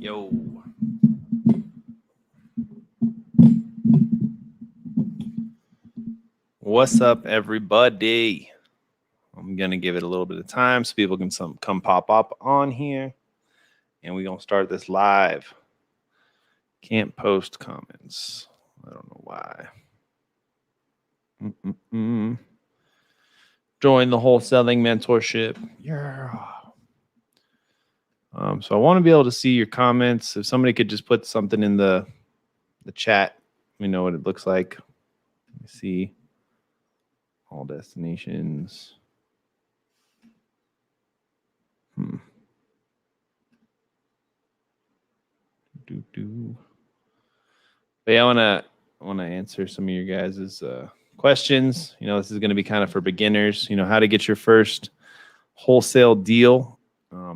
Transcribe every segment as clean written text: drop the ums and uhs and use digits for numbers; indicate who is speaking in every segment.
Speaker 1: Yo. What's up, everybody? I'm going to give it a little bit of time so people can come pop up on here. And we're going to start this live. Can't post comments. I don't know why. Join the wholesaling mentorship. Yeah. So I want to be able to see your comments. If somebody could just put something in the chat, we know what it looks like. Let me see. All destinations. But yeah, I want to answer some of your guys' questions. You know, this is going to be kind of for beginners. You know, how to get your first wholesale deal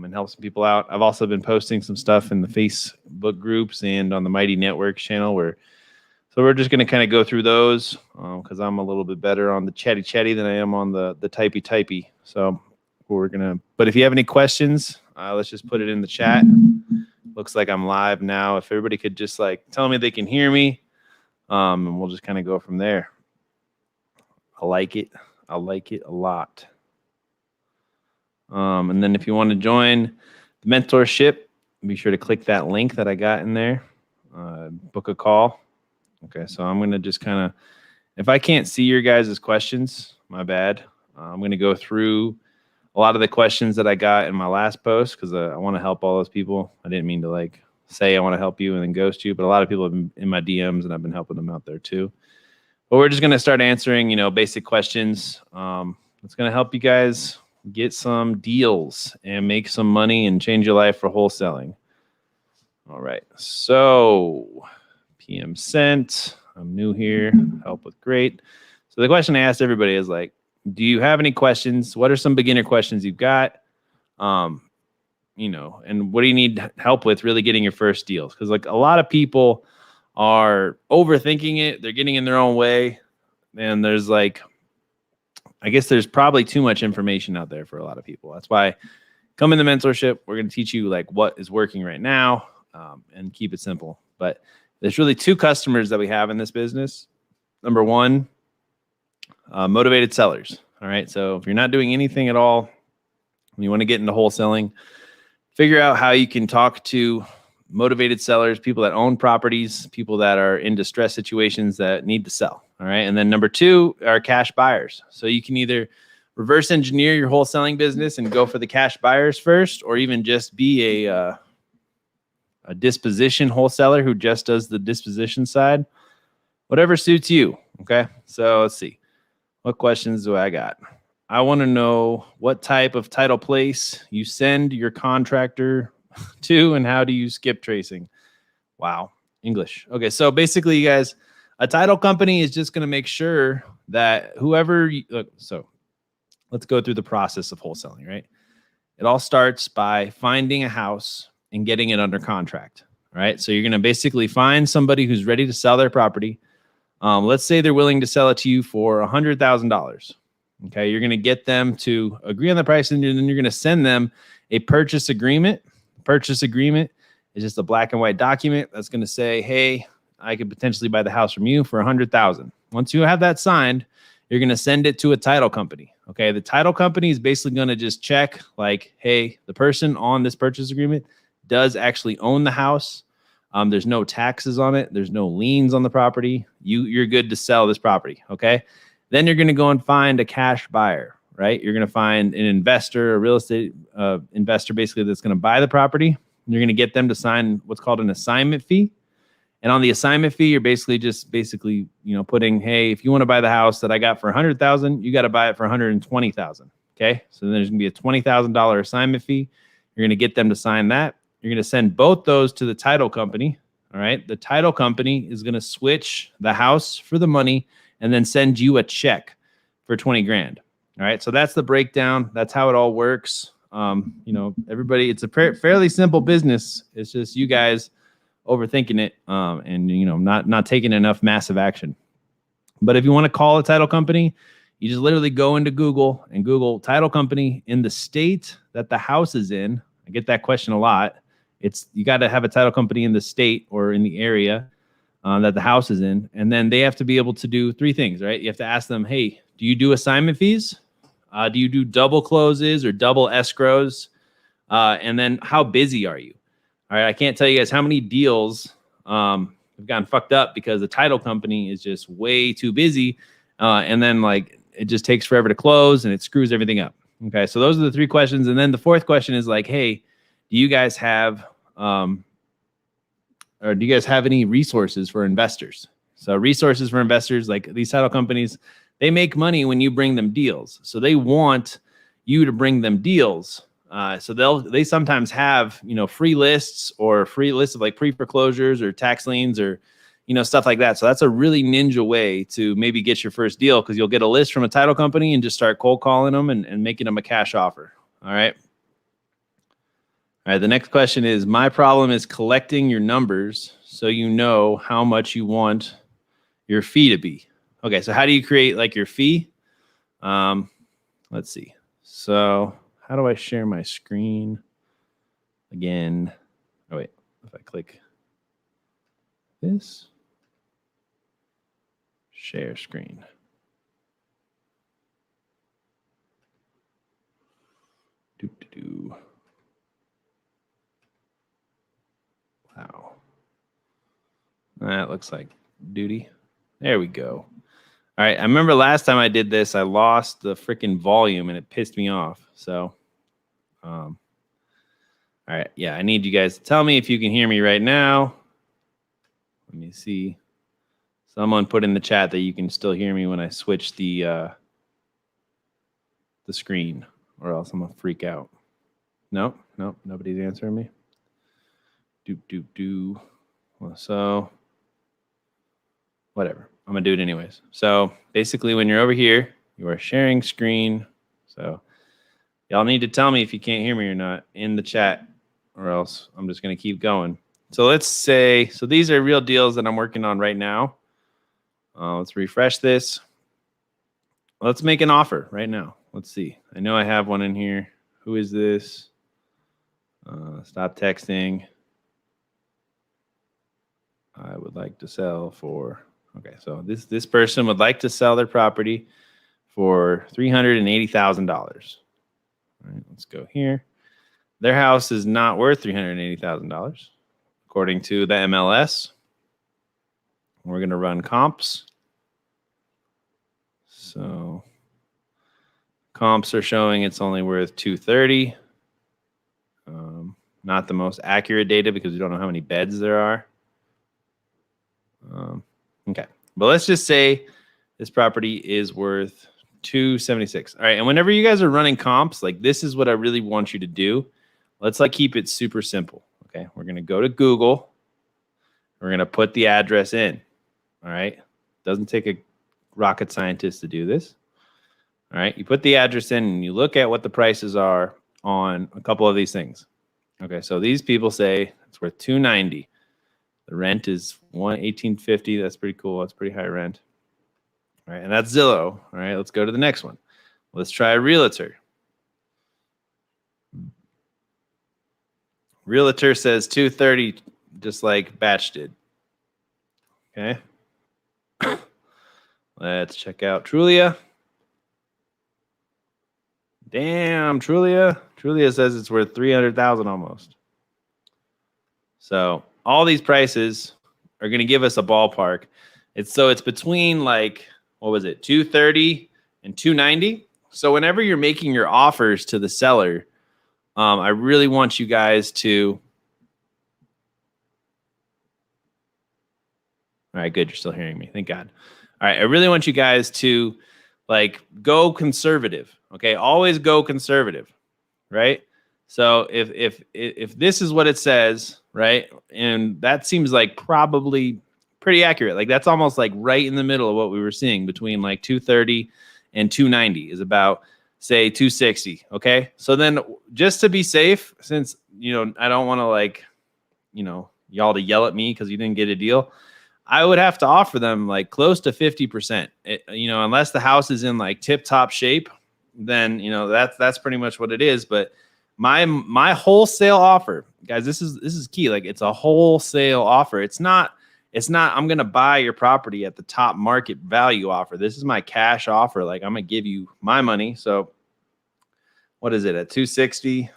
Speaker 1: and help some people out. I've also been posting some stuff in the Facebook groups and on the Mighty Networks channel so we're just going to kind of go through those because I'm a little bit better on the chatty than I am on the typey. So but if you have any questions, let's just put it in the chat. Looks like I'm live now. If everybody could just tell me they can hear me, and we'll just kind of go from there. I like it a lot. And then if you want to join the mentorship, be sure to click that link that I got in there. Book a call. Okay, so I'm going to just kind of, if I can't see your guys' questions, my bad. I'm going to go through a lot of the questions that I got in my last post because I want to help all those people. I didn't mean to say I want to help you and then ghost you, but a lot of people have been in my DMs and I've been helping them out there too. But we're just going to start answering, basic questions. It's going to help you guys get some deals and make some money and change your life for wholesaling. All right. So PM sent. I'm new here. Help with great. So the question I asked everybody is do you have any questions? What are some beginner questions you've got? And what do you need help with really getting your first deals? Because a lot of people are overthinking it. They're getting in their own way. And there's I guess there's probably too much information out there for a lot of people. That's why come in the mentorship. We're going to teach you what is working right now and keep it simple. But there's really two customers that we have in this business. Number one, motivated sellers. All right. So if you're not doing anything at all, and you want to get into wholesaling, figure out how you can talk to motivated sellers, people that own properties, people that are in distress situations that need to sell. All right. And then number two are cash buyers. So you can either reverse engineer your wholesaling business and go for the cash buyers first, or even just be a disposition wholesaler who just does the disposition side. Whatever suits you. Okay. So let's see. What questions do I got? I want to know what type of title place you send your contractor to and how do you skip tracing? Wow. English. Okay. So basically, you guys, a title company is just going to make sure that so let's go through the process of wholesaling, right? It all starts by finding a house and getting it under contract, right? So you're going to basically find somebody who's ready to sell their property. Let's say they're willing to sell it to you for $100,000. Okay, you're going to get them to agree on the price, and then you're going to send them a purchase agreement. Purchase agreement is just a black and white document that's going to say, hey, I could potentially buy the house from you for $100,000. Once you have that signed, you're going to send it to a title company. Okay, the title company is basically going to just check hey, the person on this purchase agreement does actually own the house. There's no taxes on it. There's no liens on the property. You're good to sell this property. Okay. Then you're going to go and find a cash buyer, right? You're going to find an investor, a real estate investor, basically that's going to buy the property. You're going to get them to sign what's called an assignment fee. And on the assignment fee, you're basically putting, hey, if you want to buy the house that I got for $100,000, you got to buy it for $120,000. Okay. So then there's going to be a $20,000 assignment fee. You're going to get them to sign that. You're going to send both those to the title company. All right. The title company is going to switch the house for the money and then send you a check for 20 grand. All right. So that's the breakdown. That's how it all works. Everybody, it's a fairly simple business. It's just you guys overthinking it and, not taking enough massive action. But if you want to call a title company, you just literally go into Google and Google title company in the state that the house is in. I get that question a lot. you got to have a title company in the state or in the area that the house is in. And then they have to be able to do three things, right? You have to ask them, hey, do you do assignment fees? Do you do double closes or double escrows? And then how busy are you? All right, I can't tell you guys how many deals have gotten fucked up because the title company is just way too busy. And then like it just takes forever to close and it screws everything up. Okay, so those are the three questions. And then the fourth question is like, hey, do you guys have or do you guys have any resources for investors? So resources for investors, like these title companies, they make money when you bring them deals. So they want you to bring them deals. So they sometimes have, free lists or free lists of like pre-foreclosures or tax liens or, stuff like that. So that's a really ninja way to maybe get your first deal because you'll get a list from a title company and just start cold calling them and making them a cash offer. All right. All right, the next question is, my problem is collecting your numbers so you know how much you want your fee to be. Okay, so how do you create like your fee? Let's see. So how do I share my screen again? Oh, wait, if I click this, share screen. Wow. That looks like duty. There we go. All right. I remember last time I did this, I lost the freaking volume and it pissed me off. So, all right. Yeah. I need you guys to tell me if you can hear me right now. Let me see. Someone put in the chat that you can still hear me when I switch the screen, or else I'm going to freak out. Nope. Nobody's answering me. So whatever, I'm gonna do it anyways. So basically when you're over here, you are sharing screen. So y'all need to tell me if you can't hear me or not in the chat, or else I'm just gonna keep going. So let's say, so these are real deals that I'm working on right now. Let's refresh this. Let's make an offer right now. Let's see. I know I have one in here. Who is this? Stop texting. I would like to sell for, okay, so this person would like to sell their property for $380,000. All right, let's go here. Their house is not worth $380,000, according to the MLS. We're going to run comps. So comps are showing it's only worth $230. Not the most accurate data because we don't know how many beds there are. Okay, but let's just say this property is worth $276. All right, and whenever you guys are running comps, like this is what I really want you to do. Let's like keep it super simple. Okay, we're gonna go to Google. We're gonna put the address in. All right, doesn't take a rocket scientist to do this. All right, you put the address in and you look at what the prices are on a couple of these things. Okay, so these people say it's worth $290. The rent is $118.50. That's pretty cool. That's pretty high rent. All right, and that's Zillow. All right, let's go to the next one. Let's try a realtor. Realtor says $230, just like Batch did. Okay. Let's check out Trulia. Damn, Trulia. Trulia says it's worth $300,000 almost. So all these prices are going to give us a ballpark. It's between like, what was it, 230 and 290. So whenever you're making your offers to the seller, I really want you guys to. All right, good. You're still hearing me. Thank God. All right, I really want you guys to like go conservative. Okay, always go conservative, right? So if this is what it says, right, and that seems like probably pretty accurate. Like that's almost like right in the middle of what we were seeing between like 230 and 290 is about, say, 260. Okay, so then just to be safe, since I don't want to like y'all to yell at me because you didn't get a deal, I would have to offer them like close to 50%. Unless the house is in like tip top shape, then that's pretty much what it is. But my wholesale offer, guys, this is key. Like, it's a wholesale offer. It's not I'm going to buy your property at the top market value offer. This is my cash offer. Like, I'm going to give you my money. So what is it at 260?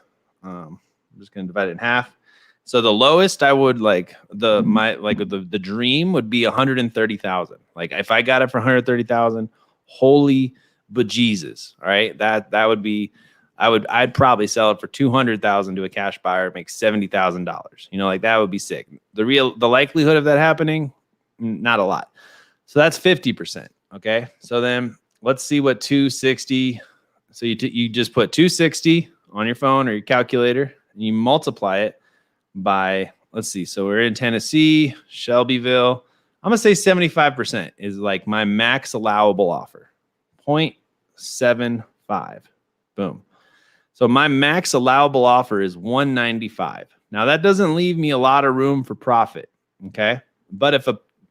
Speaker 1: I'm just going to divide it in half. So the lowest I would the dream would be 130,000. Like, if I got it for 130,000, holy bejesus. All right. That would be, I'd probably sell it for 200,000 to a cash buyer, make $70,000. You know, like, that would be sick. The likelihood of that happening, not a lot. So that's 50%. Okay. So then let's see what 260. So you just put 260 on your phone or your calculator, and you multiply it by, let's see. So we're in Tennessee, Shelbyville. I'm going to say 75% is like my max allowable offer. 0.75. Boom. So my max allowable offer is 195. Now, that doesn't leave me a lot of room for profit. Okay. But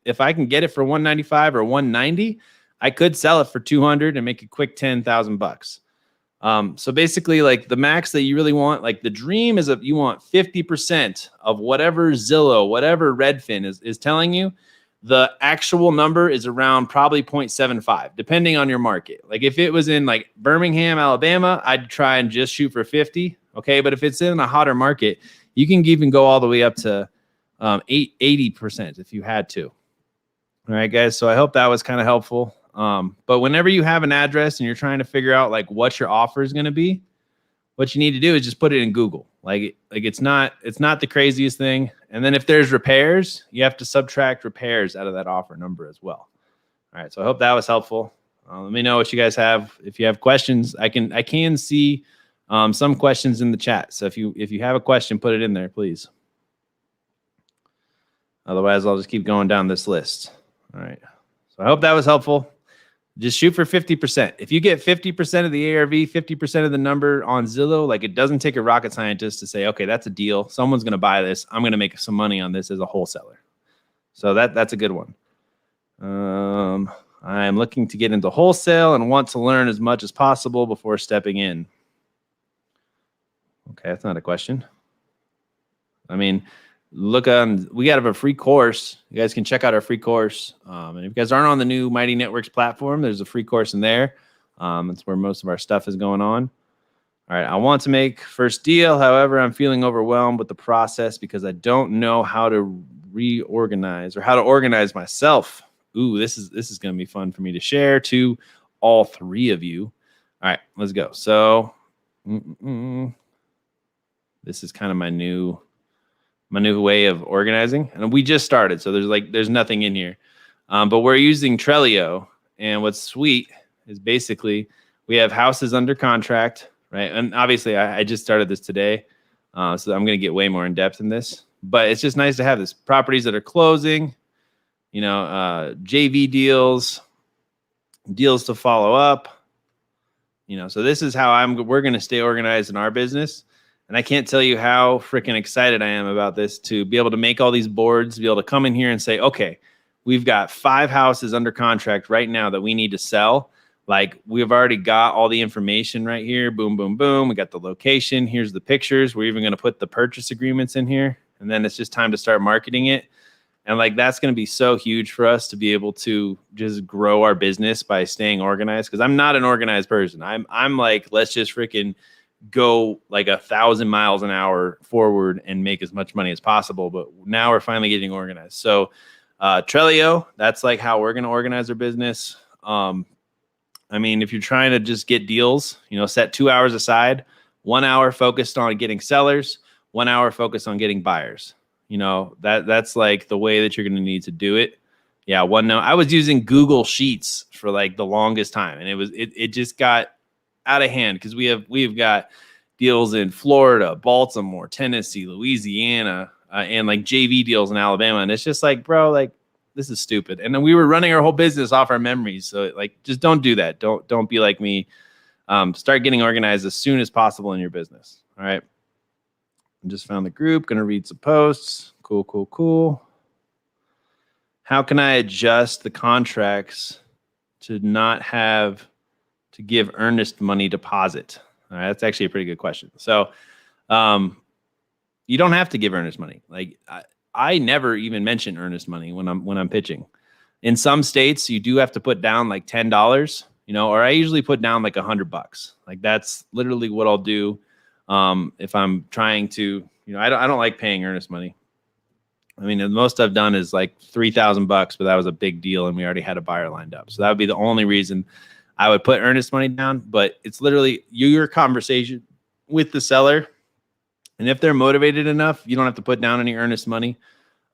Speaker 1: if I can get it for 195 or 190, I could sell it for 200 and make a quick $10,000. So basically, like, the max that you really want, like, the dream is you want 50% of whatever Zillow, whatever Redfin is telling you. The actual number is around probably 0.75, depending on your market. Like, if it was in like Birmingham, Alabama, I'd try and just shoot for 50. Okay. But if it's in a hotter market, you can even go all the way up to 80% if you had to. All right, guys. So I hope that was kind of helpful. But whenever you have an address and you're trying to figure out like what your offer is going to be, what you need to do is just put it in Google. Like it's not the craziest thing. And then if there's repairs, you have to subtract repairs out of that offer number as well. All right. So I hope that was helpful. Let me know what you guys have. If you have questions, I can see some questions in the chat. So if you have a question, put it in there, please. Otherwise, I'll just keep going down this list. All right. So I hope that was helpful. Just shoot for 50%. If you get 50% of the ARV, 50% of the number on Zillow, like, it doesn't take a rocket scientist to say, okay, that's a deal. Someone's going to buy this. I'm going to make some money on this as a wholesaler. So that's a good one. I'm looking to get into wholesale and want to learn as much as possible before stepping in. Okay, that's not a question. I mean, we got a free course. You guys can check out our free course. And if you guys aren't on the new Mighty Networks platform, there's a free course in there. That's where most of our stuff is going on. All right. I want to make first deal. However, I'm feeling overwhelmed with the process because I don't know how to reorganize or how to organize myself. Ooh, this is going to be fun for me to share to all three of you. All right, let's go. So this is kind of my new way of organizing, and we just started, so there's nothing in here, but we're using Trello. And what's sweet is basically we have houses under contract, right? And obviously I just started this today, so I'm going to get way more in depth in this, but it's just nice to have this properties that are closing, JV deals to follow up, so this is how we're going to stay organized in our business. And I can't tell you how freaking excited I am about this, to be able to make all these boards, be able to come in here and say, okay, we've got 5 houses under contract right now that we need to sell. Like, we've already got all the information right here. Boom, boom, boom. We got the location. Here's the pictures. We're even going to put the purchase agreements in here. And then it's just time to start marketing it. And like, that's going to be so huge for us to be able to just grow our business by staying organized. Because I'm not an organized person. I'm like, let's just freaking go like 1,000 miles an hour forward and make as much money as possible. But now we're finally getting organized. So Trello, that's like how we're going to organize our business. I mean, if you're trying to just get deals, set 2 hours aside, 1 hour focused on getting sellers, 1 hour focused on getting buyers. That's like the way that you're going to need to do it. Yeah. I was using Google Sheets for like the longest time, and it just got out of hand, because we've got deals in Florida, Baltimore, Tennessee, Louisiana, and like JV deals in Alabama. And it's just like, bro, like, this is stupid. And then we were running our whole business off our memories. So like, just don't do that. Don't be like me. Start getting organized as soon as possible in your business. All right. I just found the group, going to read some posts. Cool. How can I adjust the contracts to not have to give Earnest money deposit? All right, that's actually a pretty good question. So, you don't have to give earnest money. Like I never even mention earnest money when I'm pitching. In some states, you do have to put down like $10, or I usually put down like $100. Like that's literally what I'll do if I'm trying to. I don't like paying earnest money. I mean, the most I've done is like $3,000, but that was a big deal, and we already had a buyer lined up. So that would be the only reason I would put earnest money down. But it's literally your conversation with the seller, and if they're motivated enough, you don't have to put down any earnest money.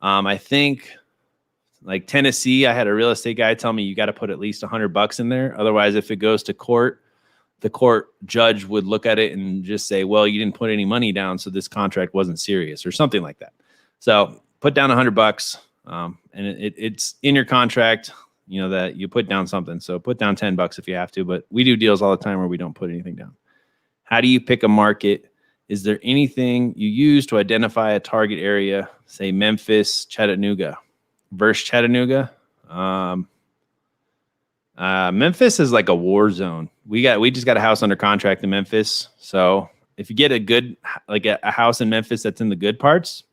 Speaker 1: I think like Tennessee, I had a real estate guy tell me you got to put at least $100 in there. Otherwise, if it goes to court, the court judge would look at it and just say, well, you didn't put any money down, so this contract wasn't serious or something like that. So put down $100, and it's in your contract, that you put down something. So put down $10 if you have to, but we do deals all the time where we don't put anything down. How do you pick a market? Is there anything you use to identify a target area, say Memphis, Chattanooga versus Chattanooga? Memphis is like a war zone. We just got a house under contract in Memphis. So if you get a good, like a house in Memphis that's in the good parts,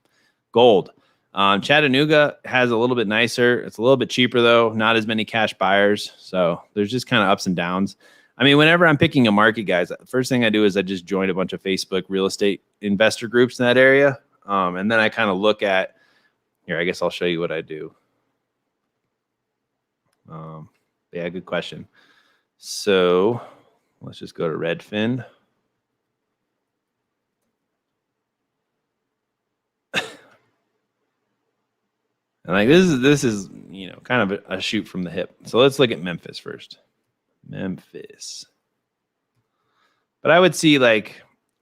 Speaker 1: gold. Chattanooga has a little bit nicer. It's a little bit cheaper though. Not as many cash buyers. So there's just kind of ups and downs. I mean, whenever I'm picking a market, guys, the first thing I do is I just join a bunch of Facebook real estate investor groups in that area. And then I kind of look at, here, I guess I'll show you what I do. Yeah, good question. So let's just go to Redfin. And like this is kind of a shoot from the hip. So let's look at Memphis first. Memphis. But I would see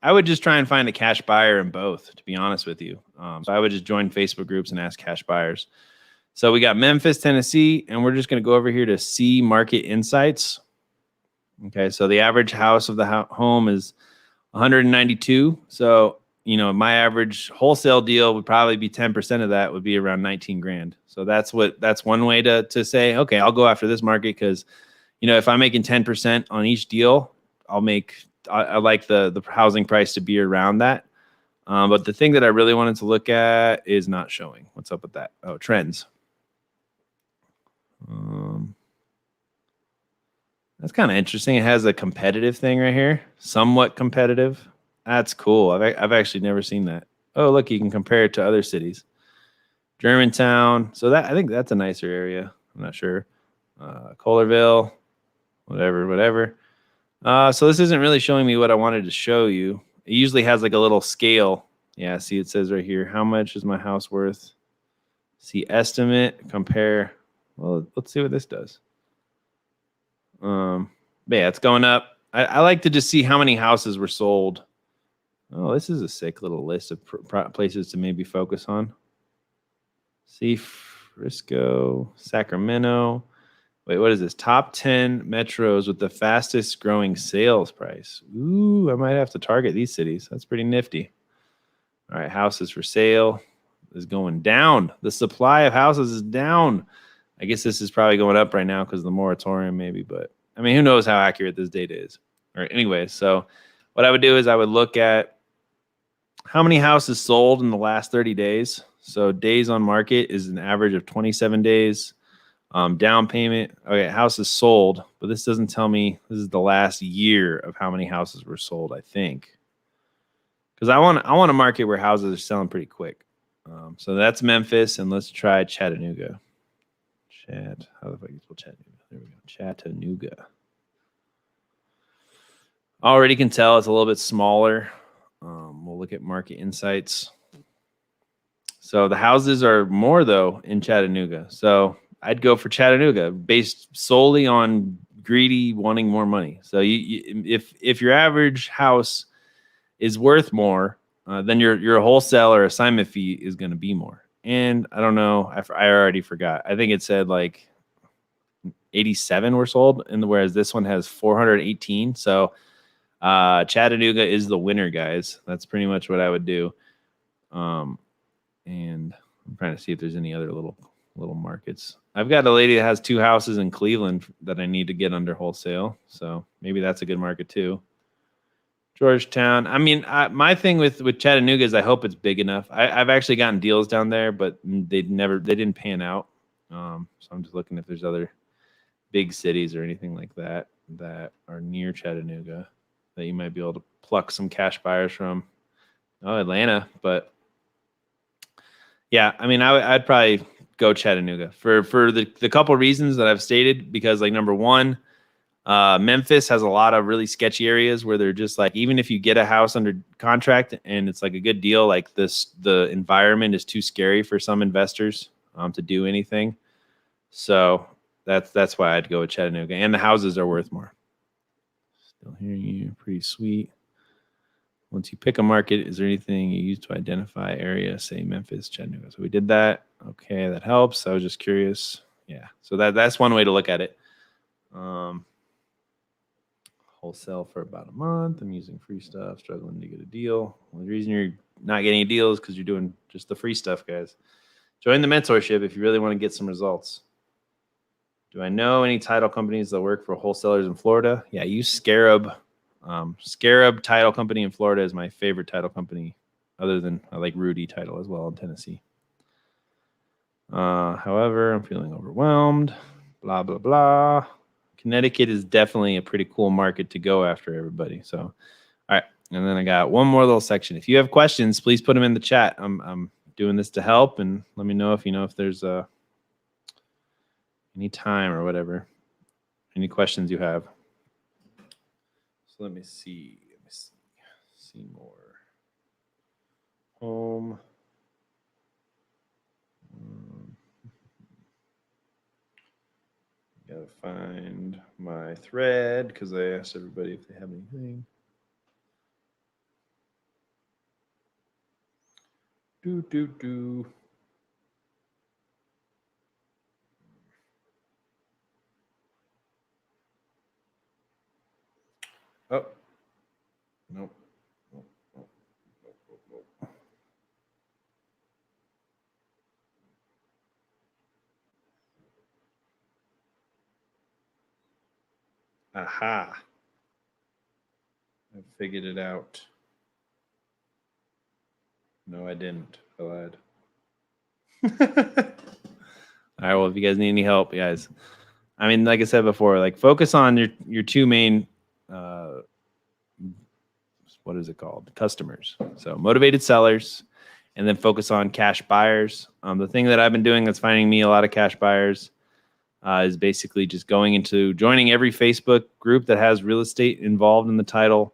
Speaker 1: I would just try and find a cash buyer in both, to be honest with you. So I would just join Facebook groups and ask cash buyers. So we got Memphis, Tennessee, and we're just going to go over here to see market insights. Okay, so the average house of the home is 192. So, my average wholesale deal would probably be 10% of that would be around 19 grand. So that's one way to say, okay, I'll go after this market because, if I'm making 10% on each deal, I like the housing price to be around that. But the thing that I really wanted to look at is not showing. What's up with that? Oh, trends. That's kind of interesting. It has a competitive thing right here. Somewhat competitive. That's cool. I've actually never seen that. Oh, look, you can compare it to other cities. Germantown. So I think that's a nicer area. I'm not sure. Kohlerville, whatever. So this isn't really showing me what I wanted to show you. It usually has like a little scale. Yeah, see, it says right here, how much is my house worth? See, estimate, compare. Well, let's see what this does. Yeah, it's going up. I like to just see how many houses were sold. Oh, this is a sick little list of places to maybe focus on. See, Frisco, Sacramento. Wait, what is this? Top 10 metros with the fastest growing sales price. Ooh, I might have to target these cities. That's pretty nifty. All right, houses for sale is going down. The supply of houses is down. I guess this is probably going up right now because of the moratorium maybe, but I mean, who knows how accurate this data is. All right, anyway, so what I would do is I would look at how many houses sold in the last 30 days. So days on market is an average of 27 days. Down payment, okay, houses sold, but this doesn't tell me, this is the last year of how many houses were sold, I think. Because I want a market where houses are selling pretty quick. So that's Memphis, and let's try Chattanooga. How the fuck you spell Chattanooga? There we go. Chattanooga. Already can tell it's a little bit smaller. We'll look at market insights. So the houses are more though in Chattanooga. So I'd go for Chattanooga based solely on greedy wanting more money. So if your average house is worth more, then your wholesale assignment fee is going to be more. And I don't know, I already forgot. I think it said like 87 were sold, whereas this one has 418. So Chattanooga is the winner, guys. That's pretty much what I would do. And I'm trying to see if there's any other little markets. I've got a lady that has 2 houses in Cleveland that I need to get under wholesale. So maybe that's a good market too. Georgetown. I mean, my thing with Chattanooga is I hope it's big enough. I've actually gotten deals down there, but they didn't pan out. So I'm just looking if there's other big cities or anything like that that are near Chattanooga that you might be able to pluck some cash buyers from. Oh, Atlanta, but yeah, I mean, I'd probably go Chattanooga for the couple reasons that I've stated. Because like number one, Memphis has a lot of really sketchy areas where they're just like, even if you get a house under contract and it's like a good deal, like the environment is too scary for some investors to do anything. So that's why I'd go with Chattanooga, and the houses are worth more. Still hearing you, pretty sweet. Once you pick a market, is there anything you use to identify area, say Memphis, Chattanooga? So we did that. Okay, that helps. I was just curious. Yeah, so that's one way to look at it. Wholesale for about a month. I'm using free stuff, struggling to get a deal. Well, the reason you're not getting a deal is because you're doing just the free stuff, guys. Join the mentorship if you really want to get some results. Do I know any title companies that work for wholesalers in Florida? Yeah, I use Scarab. Scarab Title Company in Florida is my favorite title company, other than I like Rudy Title as well in Tennessee. However, I'm feeling overwhelmed. Blah, blah, blah. Connecticut is definitely a pretty cool market to go after, everybody. So, all right. And then I got one more little section. If you have questions, please put them in the chat. I'm doing this to help, and let me know if there's any time or whatever, any questions you have. So let me see. See more. Home. Gotta find my thread because I asked everybody if they have anything. Do. Oh. Nope. Aha. I figured it out. No, I didn't. I lied. All right. Well, if you guys need any help, guys, I mean, like I said before, like focus on your two main, what is it called? Customers. So motivated sellers, and then focus on cash buyers. The thing that I've been doing that's finding me a lot of cash buyers is basically just joining every Facebook group that has real estate involved in the title.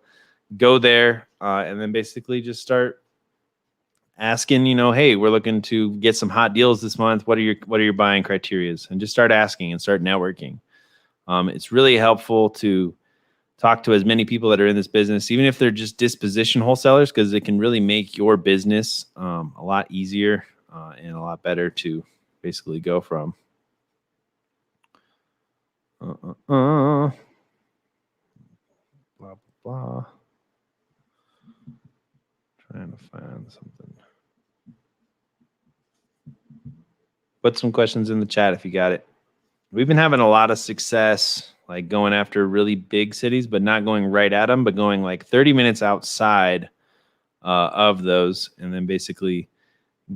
Speaker 1: Go there and then basically just start asking, hey, we're looking to get some hot deals this month. What are your buying criterias? And just start asking and start networking. It's really helpful to talk to as many people that are in this business, even if they're just disposition wholesalers, because it can really make your business a lot easier and a lot better to basically go from. Blah, blah, blah. Trying to find something. Put some questions in the chat if you got it. We've been having a lot of success like going after really big cities, but not going right at them, but going like 30 minutes outside of those, and then basically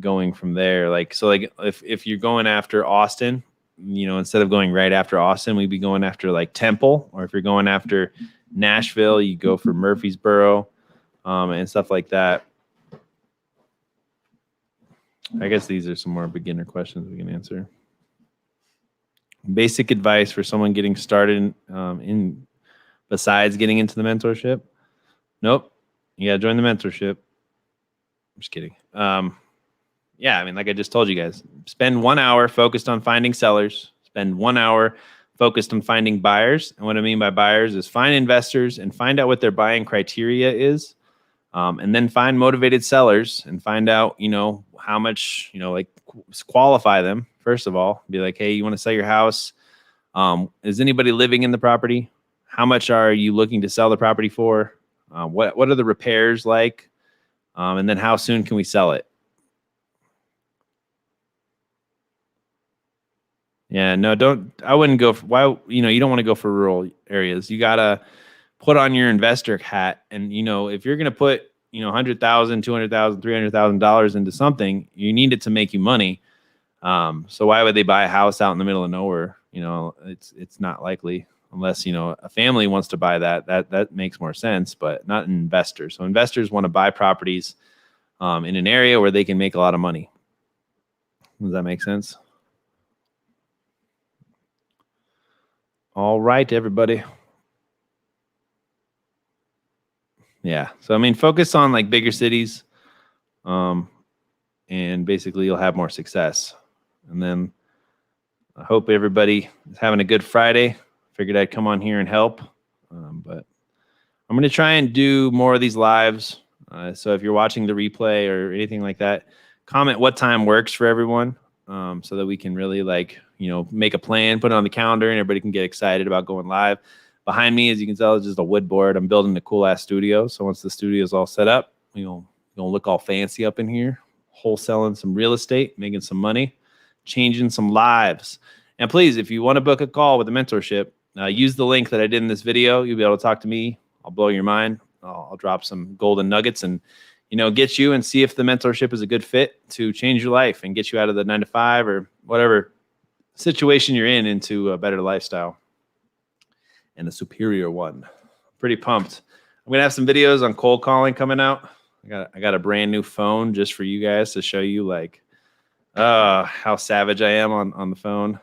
Speaker 1: going from there. Like, so like if you're going after Austin, instead of going right after Austin, we'd be going after like Temple, or if you're going after Nashville, you go for Murfreesboro and stuff like that. I guess these are some more beginner questions we can answer. Basic advice for someone getting started besides getting into the mentorship. Nope. You gotta join the mentorship. I'm just kidding. Yeah, I mean, like I just told you guys, spend 1 hour focused on finding sellers, spend 1 hour focused on finding buyers. And what I mean by buyers is find investors and find out what their buying criteria is. And then find motivated sellers and find out, how much, like qualify them. First of all, be like, hey, you want to sell your house? Is anybody living in the property? How much are you looking to sell the property for? What are the repairs like? And then how soon can we sell it? Yeah, no, I wouldn't go for, why, you don't want to go for rural areas. You gotta put on your investor hat. And, you know, if you're going to put, you know, $100,000, $200,000, $300,000 into something, you need it to make you money. So why would they buy a house out in the middle of nowhere? You know, it's not likely, unless, you know, a family wants to buy that makes more sense, but not an investor. So investors want to buy properties in an area where they can make a lot of money. Does that make sense? All right, everybody. Yeah. So, I mean, focus on like bigger cities, and basically you'll have more success. And then I hope everybody is having a good Friday. Figured I'd come on here and help. But I'm going to try and do more of these lives. So if you're watching the replay or anything like that, comment what time works for everyone, so that we can really, like, you know, make a plan, put it on the calendar, and everybody can get excited about going live. Behind me, as you can tell, is just a wood board. I'm building a cool ass studio. So once the studio is all set up, you'll look all fancy up in here, wholesaling some real estate, making some money, changing some lives. And please, if you want to book a call with the mentorship, use the link that I did in this video. You'll be able to talk to me. I'll blow your mind. I'll drop some golden nuggets and, you know, get you and see if the mentorship is a good fit to change your life and get you out of the 9-to-5 or whatever situation you're in into a better lifestyle and a superior one. Pretty pumped. I'm going to have some videos on cold calling coming out. I got a brand new phone just for you guys to show you, like, how savage I am on the phone.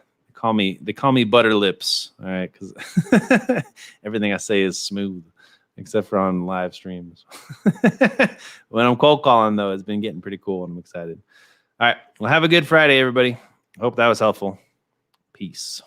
Speaker 1: They call me Butter Lips, all right, because everything I say is smooth, except for on live streams. When I'm cold calling, though, it's been getting pretty cool, and I'm excited. All right, well, have a good Friday, everybody. Hope that was helpful. Peace.